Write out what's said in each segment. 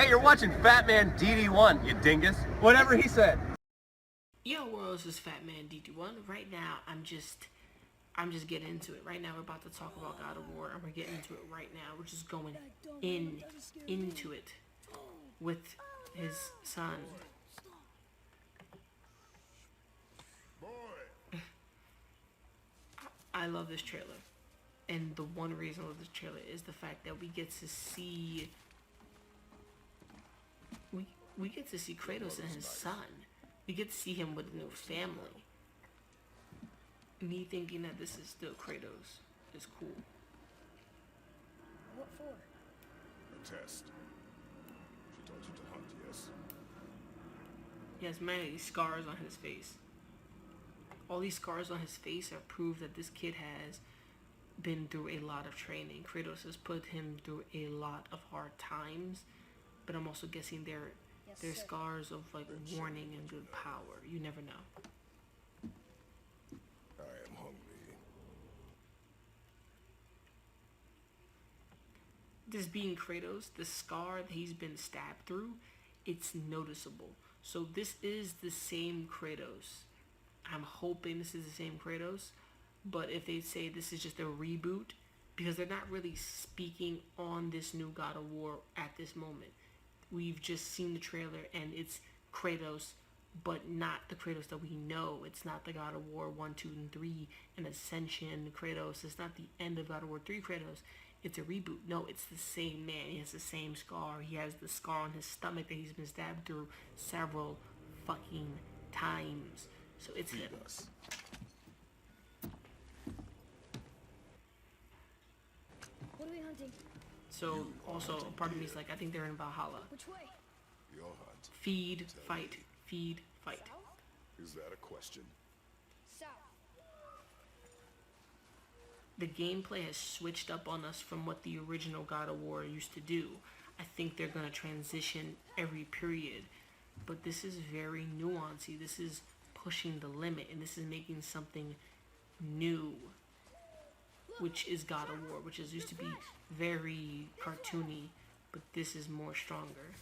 Hey, you're watching Fat Man DD1, you dingus. Whatever he said. Yo, world, this is Fat Man DD1. Right now, I'm just getting into it. Right now, we're about to talk about God of War, and we're getting into it right now. We're just going into it with his son. I love this trailer, and the one reason I love this trailer is the fact that we get to see Kratos and his son. We get to see him with a new family. Me thinking that this is still Kratos is cool. What for? A test. She told you to hunt, yes? He has many scars on his face. All these scars on his face are proof that this kid has been through a lot of training. Kratos has put him through a lot of hard times, but I'm also guessing they're scars of like warning and good power. You never know. I am hungry. This being Kratos, the scar that he's been stabbed through, it's noticeable. So this is the same Kratos. I'm hoping this is the same Kratos, but if they say this is just a reboot, because they're not really speaking on this new God of War at this moment. We've just seen the trailer and it's Kratos, but not the Kratos that we know. It's not the God of War 1, 2, and 3 and Ascension Kratos. It's not the end of God of War 3 Kratos. It's a reboot. No, it's the same man. He has the same scar. He has the scar on his stomach that he's been stabbed through several fucking times. So it's him. What are we hunting? So also part of me is like, I think they're in Valhalla. Which way? Your hunt. Feed, fight, feed, fight. South? Is that a question? South. The gameplay has switched up on us from what the original God of War used to do. I think they're gonna transition every period, but this is very nuancey. This is pushing the limit, and this is making something new, which is God of War, which is used to be very cartoony, but this is more stronger.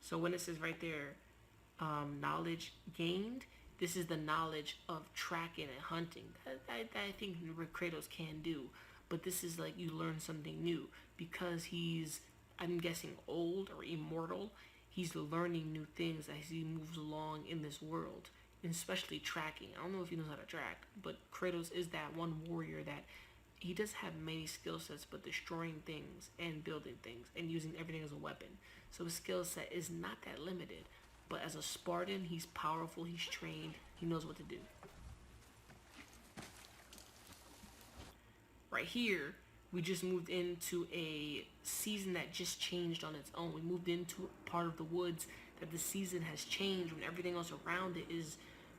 So when it says right there, knowledge gained, this is the knowledge of tracking and hunting. I think Kratos can do, but this is like you learn something new because he's, I'm guessing, old or immortal. He's learning new things as he moves along in this world, and especially tracking. I don't know if he knows how to track, but Kratos is that one warrior that he does have many skill sets, but destroying things and building things and using everything as a weapon. So his skill set is not that limited, but as a Spartan, he's powerful, he's trained, he knows what to do. Right here, we just moved into a season that just changed on its own. We moved into a part of the woods that the season has changed when everything else around it is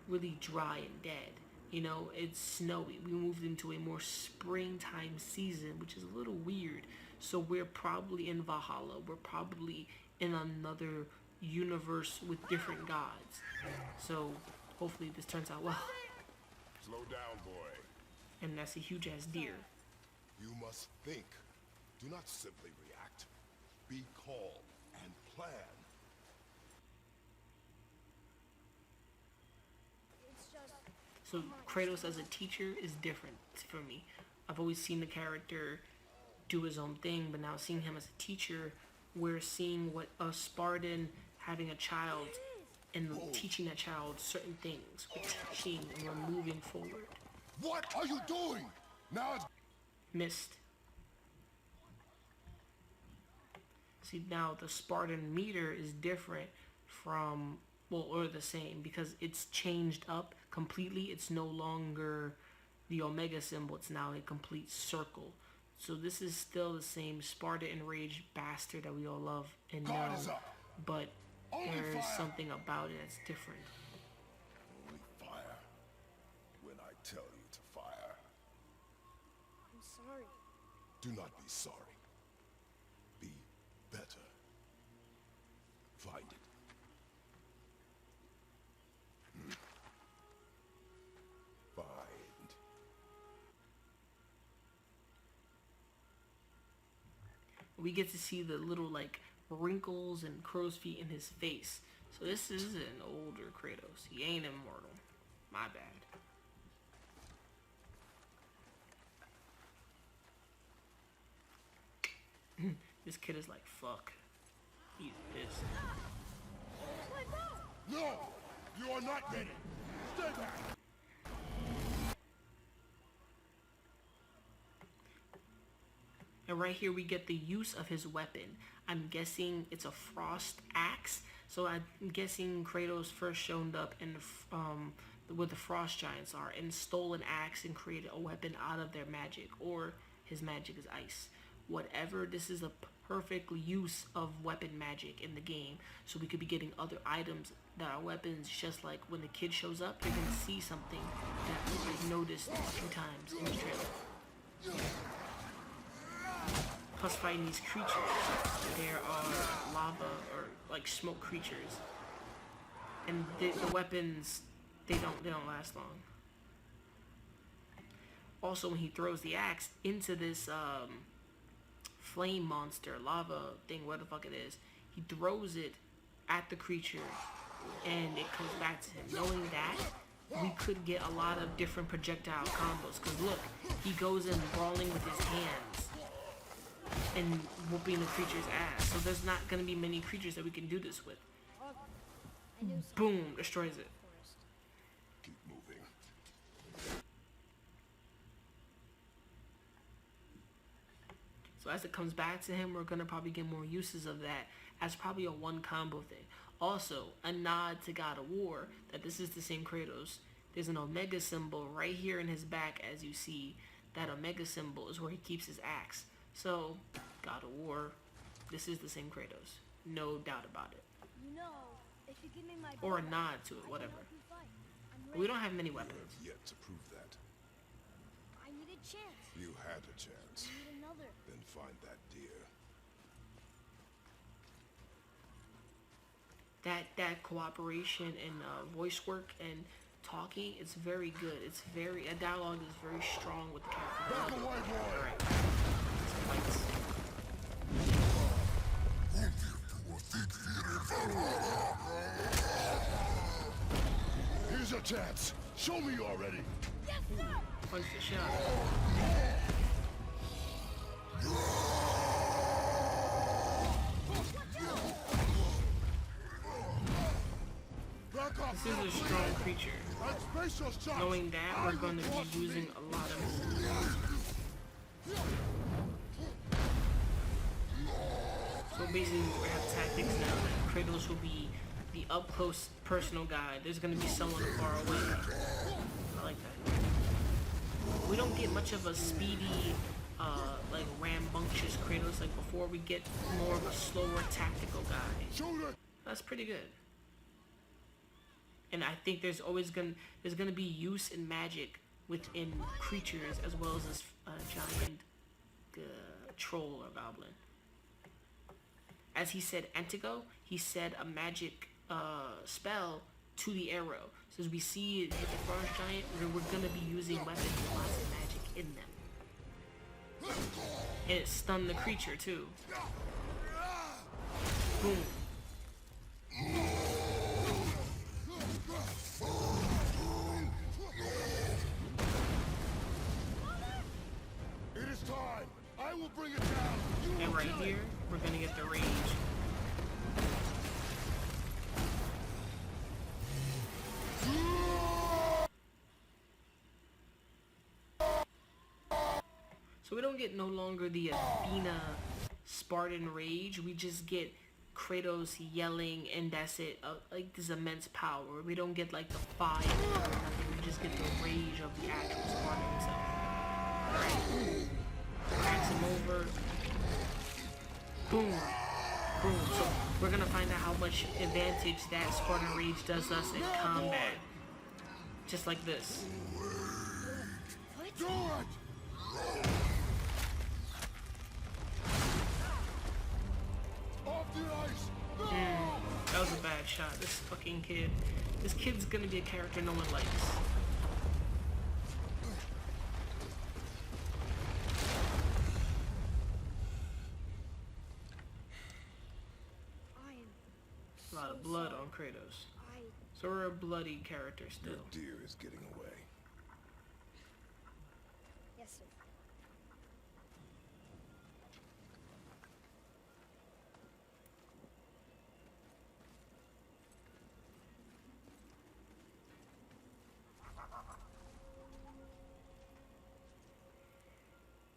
really dry and dead. You know, it's snowy. We moved into a more springtime season, which is a little weird. So we're probably in Valhalla. We're probably in another universe with different gods. So hopefully this turns out well. Slow down, boy. And that's a huge ass deer. You must think. Do not simply react. Be calm and plan. It's just... So Kratos as a teacher is different for me. I've always seen the character do his own thing, but now seeing him as a teacher, we're seeing what a Spartan having a child and teaching that child certain things. We're teaching and we're moving forward. What are you doing? Now it's... Missed. See, now the Spartan meter is different from, well, or the same, because it's changed up completely. It's no longer the Omega symbol. It's now a complete circle. So this is still the same Sparta enraged bastard that we all love and know, but there's something about it that's different. Only fire when I tell you to fire. I'm sorry. Do not be sorry. Be better. Find it. Find. We get to see the little like wrinkles and crow's feet in his face. So this is an older Kratos. He ain't immortal. My bad. This kid is like, fuck. He's pissed. No! You are not ready! Stay back! And right here we get the use of his weapon. I'm guessing it's a frost axe. So I'm guessing Kratos first showed up in where the frost giants are and stole an axe and created a weapon out of their magic, or his magic is ice. Whatever, this is a perfect use of weapon magic in the game. So we could be getting other items that are weapons, just like when the kid shows up, you're gonna see something that we've noticed a few times in the trailer. Plus fighting these creatures. There are lava or like smoke creatures. And the weapons, they don't last long. Also, when he throws the axe into this flame monster, lava thing, what the fuck it is, he throws it at the creature and it comes back to him. Knowing that, we could get a lot of different projectile combos. Because look, he goes in brawling with his hands and whooping the creature's ass. So there's not going to be many creatures that we can do this with. Boom, destroys it. Keep moving. So as it comes back to him, we're going to probably get more uses of that as probably a one combo thing. Also, a nod to God of War, that this is the same Kratos. There's an Omega symbol right here in his back, as you see. That Omega symbol is where he keeps his axe. So, God of War, this is the same Kratos. No doubt about it. You know, if you give me my Or a bow, nod to it, I can whatever. help you fight. I'm We ready. don't have many You weapons. have yet to prove that. I need a chance. You had a chance. I need another. Then find that deer. That cooperation and voice work and talking, it's very good. It's very, a dialogue is very strong with the character. Back away, boy! Alright. Fights. Here's your chance. Show me you're ready. Yes, sir! Punch the shot. Back off. This is a strong creature. And space your shots. Knowing that, we're going to be using a lot of... So basically, we have tactics now that Kratos will be the up-close personal guy. There's going to be someone far away. I like that. We don't get much of a speedy, like rambunctious Kratos like before. We get more of a slower tactical guy. Shoot it. That's pretty good. And I think there's gonna be use in magic within creatures as well as this giant troll or goblin. As he said Antigo, he said a magic spell to the arrow. So as we see it hit the frost giant, we're gonna be using weapons with lots of magic in them. And it stunned the creature too. Boom. It is time. I will bring it down. You And will right kill it. here, we're gonna get the rage. So we don't get no longer the Athena Spartan rage. We just get Kratos yelling, and that's it. Like this immense power. We don't get like the fire or nothing. We just get the rage of the actual Spartan himself. Alright. Cracks him over. Boom. Boom. So we're gonna find out how much advantage that Spartan rage does us in combat. Just like this. Do it. Off the ice. That was a bad shot. This fucking kid. This kid's gonna be a character no one likes. lot of blood on Kratos. So we're a bloody character still. Your deer is getting away. Yes, sir.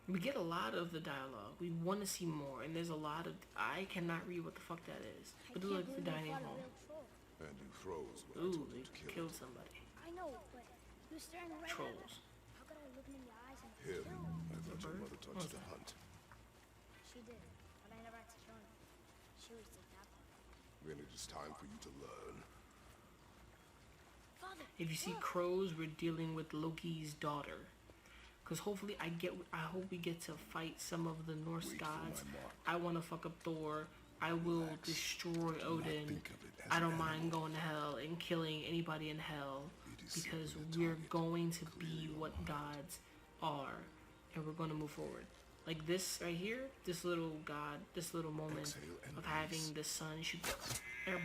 We get a lot of the dialogue. We want to see more, and there's a lot of. I cannot read what the fuck that is. But it looks like the dining hall. And he throws when I Ooh, told him they to kill killed him. somebody. I know, but he was staring right at us. Trolls. How could I look him in the eyes and Him? kill him? I thought your bird? mother taught you to hunt. She did, but I never had to show him. She was the captain. Then it is time for you to learn. Father, If you see look. crows, we're dealing with Loki's daughter. Because hopefully I hope we get to fight some of the Norse Wait for gods. my mark. I want to fuck up Thor. I will Relax. destroy Odin. think of it as I don't an mind animal. going to hell and killing anybody in hell. It is Because simply a we're target. going to be Clear your what mind. gods are. And we're going to move forward. Like this right here, this little god, this little moment Exhale and of having release. the sun shoot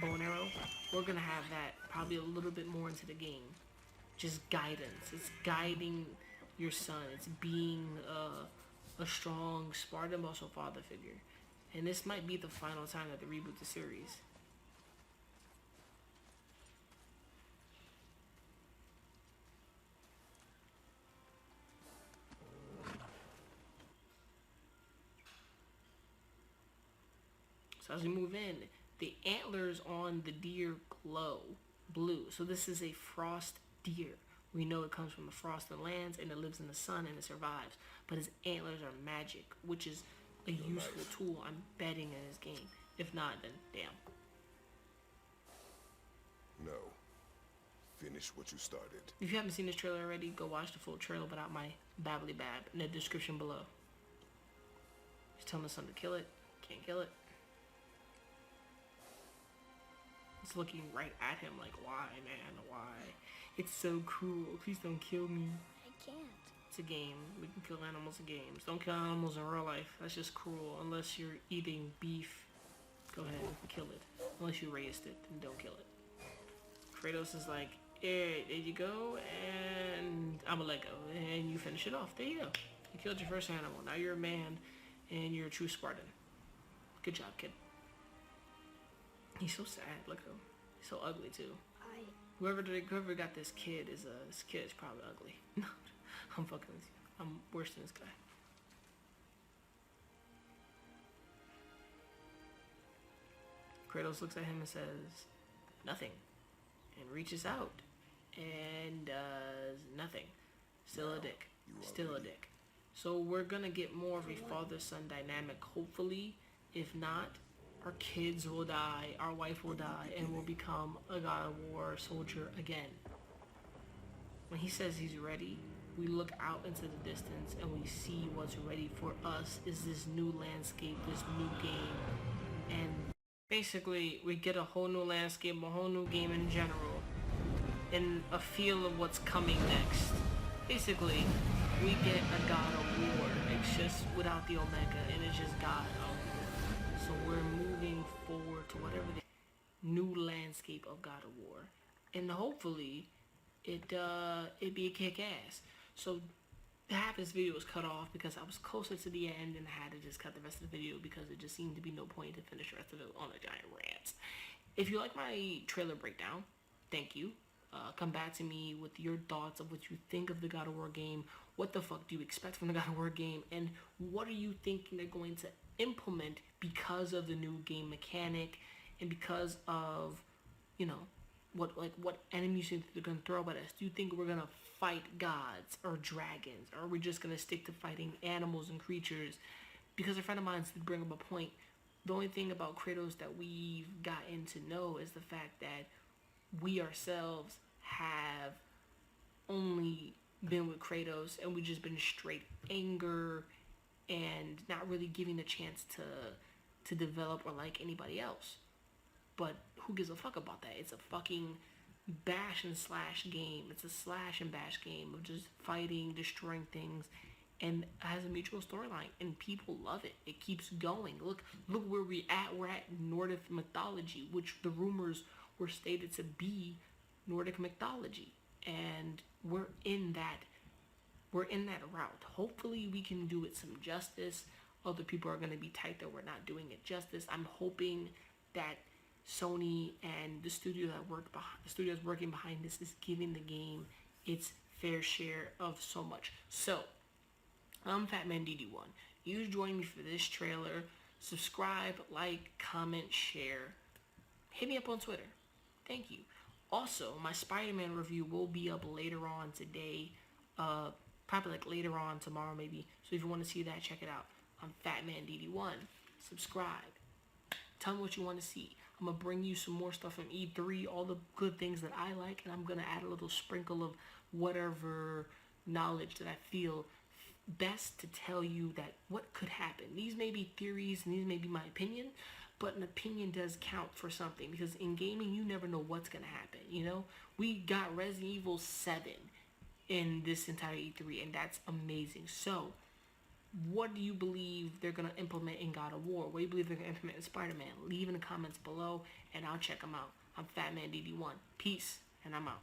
bow and arrow. We're going to have that probably a little bit more into the game. Just guidance. It's guiding your son. It's being a strong Spartan, but also father figure. And this might be the final time that they reboot the series. So as we move in, the antlers on the deer glow blue. So this is a frost deer. We know it comes from the frosted lands and it lives in the sun and it survives. But his antlers are magic, which is a useful tool, I'm betting, in this game. If not, then damn. No. Finish what you started. If you haven't seen this trailer already, go watch the full trailer without my babbly bab in the description below. He's telling his son to kill it. Can't kill it. He's looking right at him like, why, man? Why? It's so cruel. Please don't kill me. I can't. It's a game. We can kill animals in games. Don't kill animals in real life. That's just cruel. Unless you're eating beef, go ahead and kill it. Unless you raised it, then don't kill it. Kratos is like, there you go, and I'm gonna let go. And you finish it off. There you go. You killed your first animal. Now you're a man, and you're a true Spartan. Good job, kid. He's so sad. Look at him. He's so ugly, too. Whoever got this kid is probably ugly. No, I'm fucking with you. I'm worse than this guy. Kratos looks at him and says, nothing. And reaches out. And does nothing. Still a dick. Still a dick. So we're gonna get more of a father-son dynamic, hopefully. If not, our kids will die, our wife will die, and we'll become a God of War soldier again. When he says he's ready, we look out into the distance and we see what's ready for us is this new landscape, this new game. And basically, we get a whole new landscape, a whole new game in general, and a feel of what's coming next. Basically, we get a God of War. It's just without the Omega, and it's just God of War. So we're moving forward to whatever the new landscape of God of War, and hopefully, it be a kick-ass. So half this video was cut off because I was closer to the end and I had to just cut the rest of the video because it just seemed to be no point to finish the rest of it on a giant rant. If you like my trailer breakdown, thank you. Come back to me with your thoughts of what you think of the God of War game. What the fuck do you expect from the God of War game? And what are you thinking they're going to implement because of the new game mechanic and because of, you know, what enemies you think they're going to throw at us? Do you think we're going to fight gods or dragons? Or are we just going to stick to fighting animals and creatures? Because a friend of mine did bring up a point. The only thing about Kratos that we've gotten to know is the fact that we ourselves have only been with Kratos and we've just been straight anger and not really giving a chance to develop or like anybody else. But who gives a fuck about that? It's a fucking bash and slash game. It's a slash and bash game of just fighting, destroying things, and has a mutual storyline, and people love it. It keeps going. Look where we at. We're at Nordic mythology, which the rumors were stated to be Nordic mythology, and we're in that route. Hopefully we can do it some justice. Other people are going to be tight that we're not doing it justice. I'm hoping that Sony and the studios working behind this is giving the game its fair share of so much. So I'm Fatman DD1. You join me for this trailer. Subscribe, like, comment, share. Hit me up on Twitter. Thank you. Also, my Spider-Man review will be up later on today. Probably like later on tomorrow maybe. So if you want to see that, check it out. I'm Fatman DD1. Subscribe. Tell me what you want to see. I'm going to bring you some more stuff from E3, all the good things that I like, and I'm going to add a little sprinkle of whatever knowledge that I feel best to tell you that what could happen. These may be theories and these may be my opinion, but an opinion does count for something, because in gaming you never know what's going to happen, you know? We got Resident Evil 7 in this entire E3, and that's amazing. So what do you believe they're going to implement in God of War? What do you believe they're going to implement in Spider-Man? Leave in the comments below, and I'll check them out. I'm Fatman DD1. Peace, and I'm out.